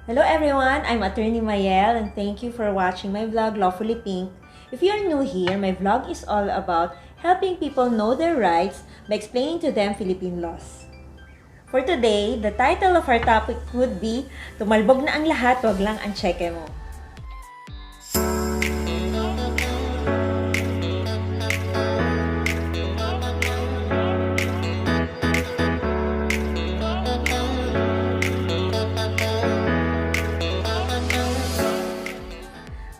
Hello everyone, I'm Attorney Mayel and thank you for watching my vlog Lawfully Pink. If you're new here, my vlog is all about helping people know their rights by explaining to them Philippine laws. For today, the title of our topic would be Tumalbog na ang lahat, wag lang ang cheque mo.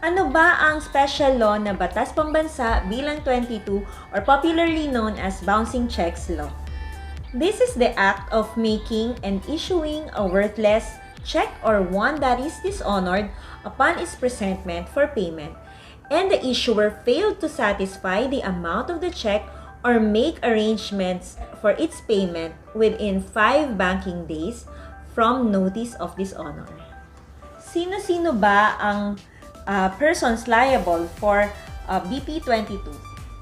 Ano ba ang special law na Batas Pambansa Bilang 22 or popularly known as Bouncing Checks Law? This is the act of making and issuing a worthless check or one that is dishonored upon its presentment for payment, and the issuer failed to satisfy the amount of the check or make arrangements for its payment within 5 banking days from notice of dishonor. Sino-sino ba ang persons liable for BP 22?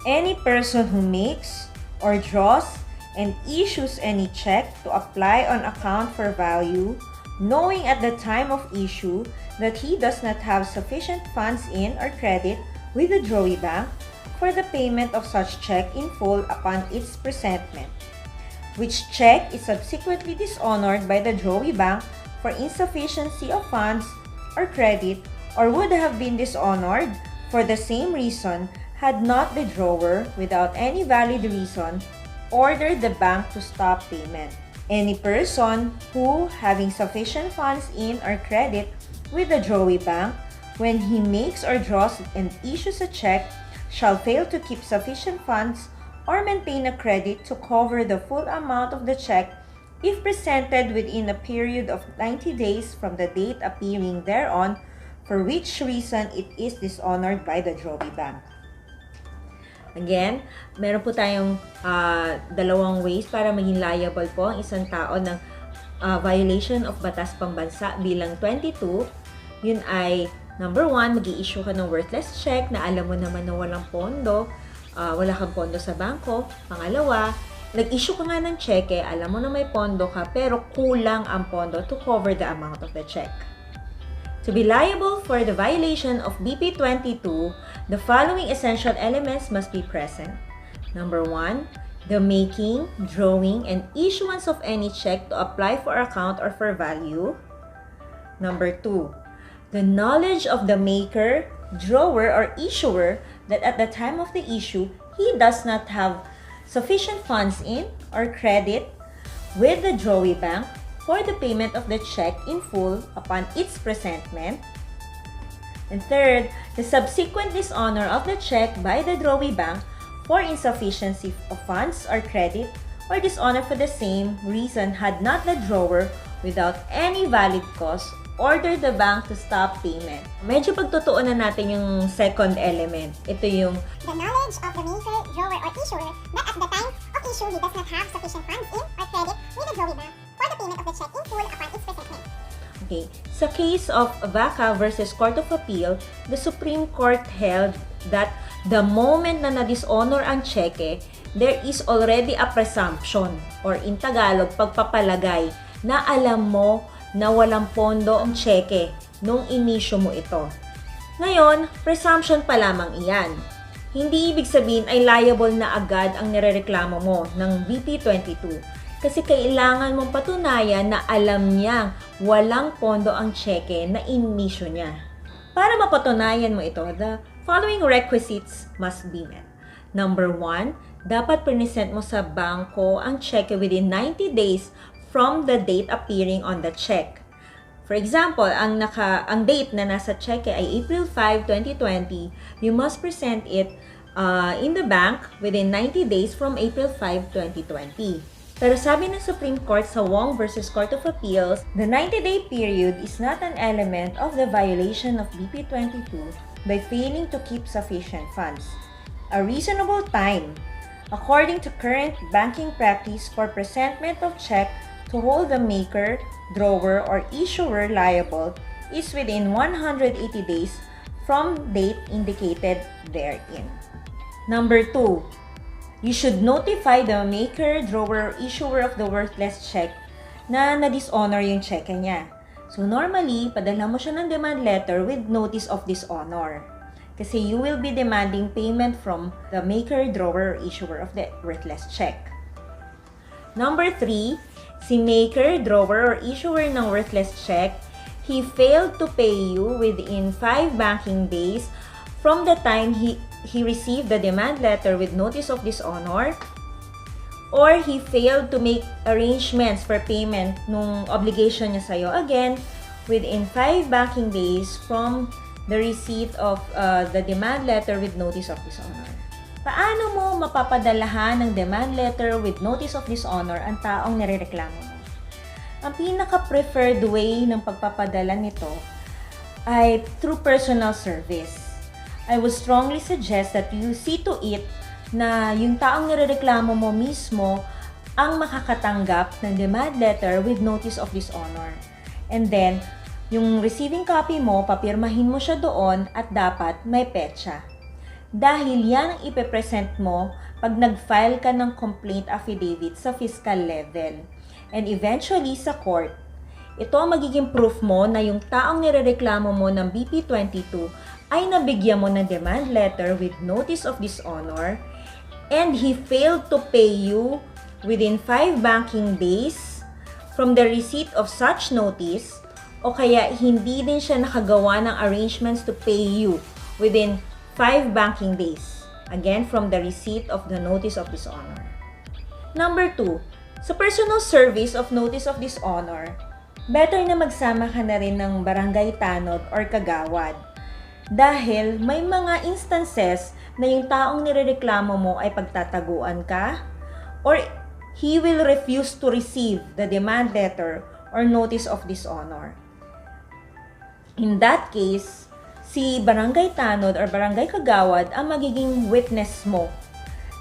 Any person who makes or draws and issues any check to apply on account for value, knowing at the time of issue that he does not have sufficient funds in or credit with the drawee bank for the payment of such check in full upon its presentment, which check is subsequently dishonored by the drawee bank for insufficiency of funds or credit, or would have been dishonored for the same reason had not the drawer, without any valid reason, ordered the bank to stop payment. Any person who, having sufficient funds in or credit with the drawee bank, when he makes or draws and issues a check, shall fail to keep sufficient funds or maintain a credit to cover the full amount of the check if presented within a period of 90 days from the date appearing thereon, for which reason it is dishonored by the drawee bank. Again, meron po tayong dalawang ways para maging liable po ang isang tao ng violation of Batas Pambansa Bilang 22. Yun ay, number 1, mag-i-issue ka ng worthless check na alam mo naman na walang pondo, wala kang pondo sa bangko. Pangalawa, nag-issue ka nga ng cheque, alam mo na may pondo ka, pero kulang ang pondo to cover the amount of the check. To be liable for the violation of BP 22, the following essential elements must be present. Number 1, the making, drawing, and issuance of any check to apply for account or for value. Number 2, the knowledge of the maker, drawer, or issuer that at the time of the issue, he does not have sufficient funds in or credit with the drawee bank for the payment of the check in full upon its presentment. And third, the subsequent dishonor of the check by the drawee bank for insufficiency of funds or credit, or dishonor for the same reason had not the drawer, without any valid cause, ordered the bank to stop payment. Medyo pagtutuunan natin yung second element. Ito yung the knowledge of the maker, drawer, or issuer that at the time of issue he does not have sufficient funds in or credit with the drawee bank for the payment of the check in full upon its presentment. Okay. Sa case of Vaca versus Court of Appeal, the Supreme Court held that the moment na na-dishonor ang cheque, there is already a presumption, or in Tagalog, pagpapalagay, na alam mo na walang pondo ang cheque nung inisyu mo ito. Ngayon, presumption pa lamang iyan. Hindi ibig sabihin ay liable na agad ang nirereklamo mo ng BP 22. Kasi kailangan mong patunayan na alam niyang walang pondo ang cheque na inisyu niya. Para mapatunayan mo ito, the following requisites must be met. Number 1, dapat present mo sa bangko ang cheque within 90 days from the date appearing on the check. For example, ang date na nasa cheque ay April 5, 2020, you must present it in the bank within 90 days from April 5, 2020. Pero sabi ng Supreme Court sa Wong versus Court of Appeals, the 90-day period is not an element of the violation of BP 22 by failing to keep sufficient funds. A reasonable time, according to current banking practice for presentment of check to hold the maker, drawer, or issuer liable is within 180 days from date indicated therein. Number 2, you should notify the maker, drawer, or issuer of the worthless check na na-dishonor yung cheque niya. So normally, padala mo siya ng demand letter with notice of dishonor. Kasi you will be demanding payment from the maker, drawer, or issuer of the worthless check. Number 3, si maker, drawer, or issuer ng worthless check, he failed to pay you within 5 banking days from the time he received the demand letter with notice of dishonor, or he failed to make arrangements for payment nung obligation niya sa'yo, again, within 5 banking days from the receipt of the demand letter with notice of dishonor. Paano mo mapapadalahan ng demand letter with notice of dishonor ang taong nirereklamo mo? Ang pinaka-preferred way ng pagpapadala nito ay through personal service. I would strongly suggest that you see to it na yung taong nirereklamo mo mismo ang makakatanggap ng demand letter with notice of dishonor. And then, yung receiving copy mo, papirmahin mo siya doon at dapat may petsa. Dahil yan ang ipepresent mo pag nag-file ka ng complaint affidavit sa fiscal level. And eventually sa court, ito ang magiging proof mo na yung taong nirereklamo mo ng BP22 ay nabigyan mo ng demand letter with notice of dishonor and he failed to pay you within 5 banking days from the receipt of such notice, o kaya hindi din siya nakagawa ng arrangements to pay you within 5 banking days, again from the receipt of the notice of dishonor. Number 2, sa personal service of notice of dishonor, better na magsama ka na rin ng barangay tanod or kagawad. Dahil may mga instances na yung taong nirereklamo mo ay pagtataguan ka or he will refuse to receive the demand letter or notice of dishonor. In that case, si barangay tanod or barangay kagawad ang magiging witness mo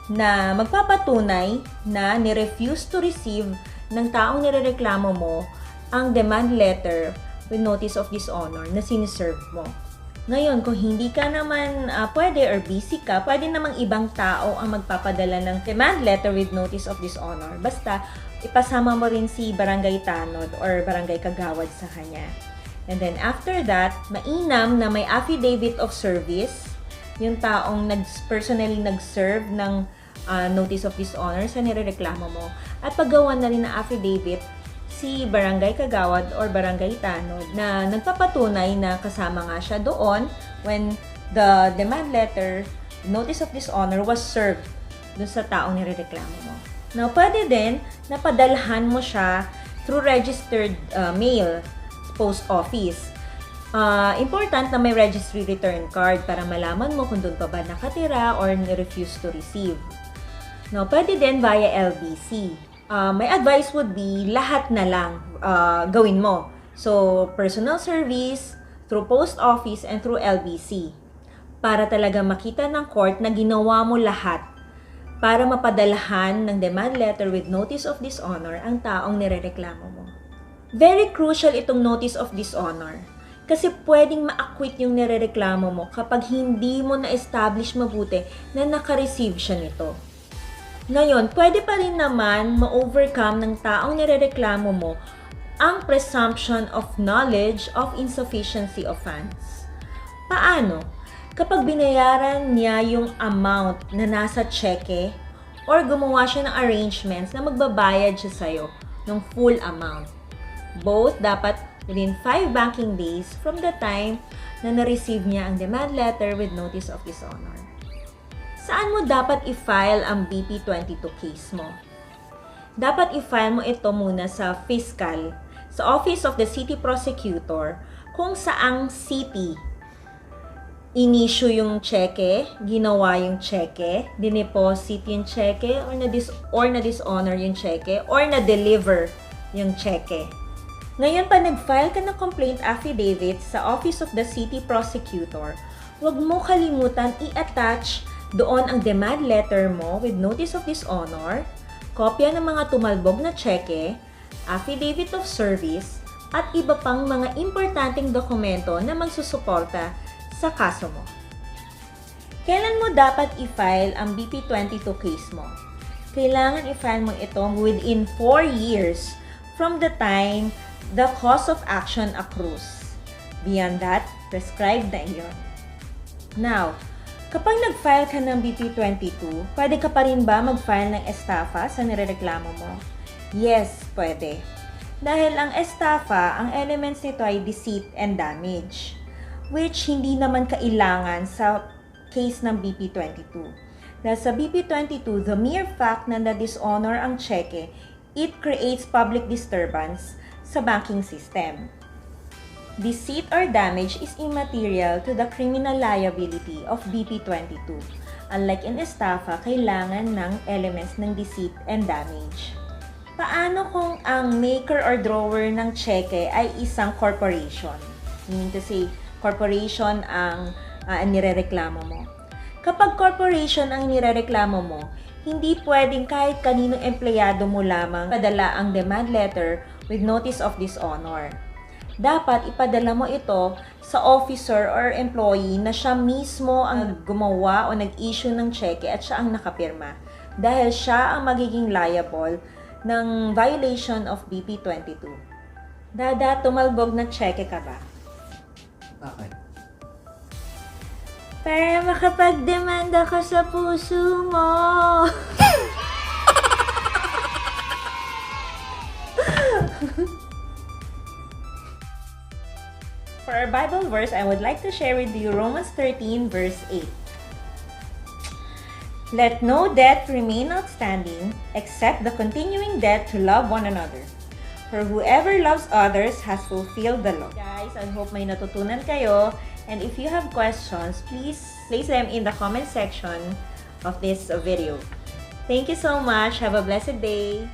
na magpapatunay na ni-refuse to receive ng taong nirereklamo mo ang demand letter with notice of dishonor na siniserve mo. Ngayon, kung hindi ka naman pwede or busy ka, pwede namang ibang tao ang magpapadala ng demand letter with notice of dishonor. Basta, ipasama mo rin si barangay tanod or barangay kagawad sa kanya. And then after that, mainam na may affidavit of service, yung taong personally nag-serve ng notice of dishonor sa nirereklamo mo. At paggawa na rin ng affidavit si barangay kagawad or barangay tanod na nagpapatunay na kasama nga siya doon when the demand letter, notice of dishonor was served dun sa taong nirereklamo mo. Now, pwede din na padalhan mo siya through registered mail, post office. Important na may registry return card para malaman mo kung doon pa ba nakatira or ni-refuse to receive. Now, pwede din via LBC. My advice would be lahat na lang gawin mo. So, personal service, through post office, and through LBC. Para talaga makita ng court na ginawa mo lahat para mapadalahan ng demand letter with notice of dishonor ang taong nirereklamo mo. Very crucial itong notice of dishonor. Kasi pwedeng ma-acquit yung nirereklamo mo kapag hindi mo na-establish mabuti na naka-receive siya nito. Ngayon, pwede pa rin naman ma-overcome ng taong nirereklamo mo ang presumption of knowledge of insufficiency of funds. Paano? Kapag binayaran niya yung amount na nasa cheque or gumawa siya ng arrangements na magbabayad siya sa'yo ng full amount. Both dapat within 5 banking days from the time na na-receive niya ang demand letter with notice of dishonor. Saan mo dapat i-file ang BP22 case mo? Dapat i-file mo ito muna sa fiscal, sa Office of the City Prosecutor, kung saang city in-issue yung cheque, ginawa yung cheque, dineposit yung cheque, or na-dishonor yung cheque, or na-deliver yung cheque. Ngayon, pa nag-file ka ng complaint affidavit sa Office of the City Prosecutor, huwag mo kalimutan i-attach doon ang demand letter mo with notice of dishonor, kopya ng mga tumalbog na cheque, affidavit of service, at iba pang mga importanteng dokumento na magsusuporta sa kaso mo. Kailan mo dapat i-file ang BP22 case mo? Kailangan i-file mo ito within 4 years from the time the cause of action accrues. Beyond that, prescribed na iyon. Now, kapag nag-file ka ng BP22, pwede ka pa rin ba mag-file ng estafa sa nirereklamo mo? Yes, pwede. Dahil ang estafa, ang elements nito ay deceit and damage, which hindi naman kailangan sa case ng BP22. Dahil sa BP22, the mere fact na na-dishonor ang cheque, it creates public disturbance sa banking system. Deceit or damage is immaterial to the criminal liability of BP22. Unlike in estafa, kailangan ng elements ng deceit and damage. Paano kung ang maker or drawer ng cheque ay isang corporation? Meaning to say, corporation ang nirereklamo mo. Kapag corporation ang nirereklamo mo, hindi pwedeng kahit kaninong empleyado mo lamang padala ang demand letter with notice of dishonor. Dapat ipadala mo ito sa officer or employee na siya mismo ang gumawa o nag-issue ng cheque at siya ang nakapirma. Dahil siya ang magiging liable ng violation of BP22. Dada, tumalbog na cheque ka ba? Bakit? Para makapagdemanda ka sa puso mo. For our Bible verse, I would like to share with you Romans 13 verse 8. Let no debt remain outstanding except the continuing debt to love one another. For whoever loves others has fulfilled the law. Guys, I hope may natutunan kayo. And if you have questions, please place them in the comment section of this video. Thank you so much. Have a blessed day.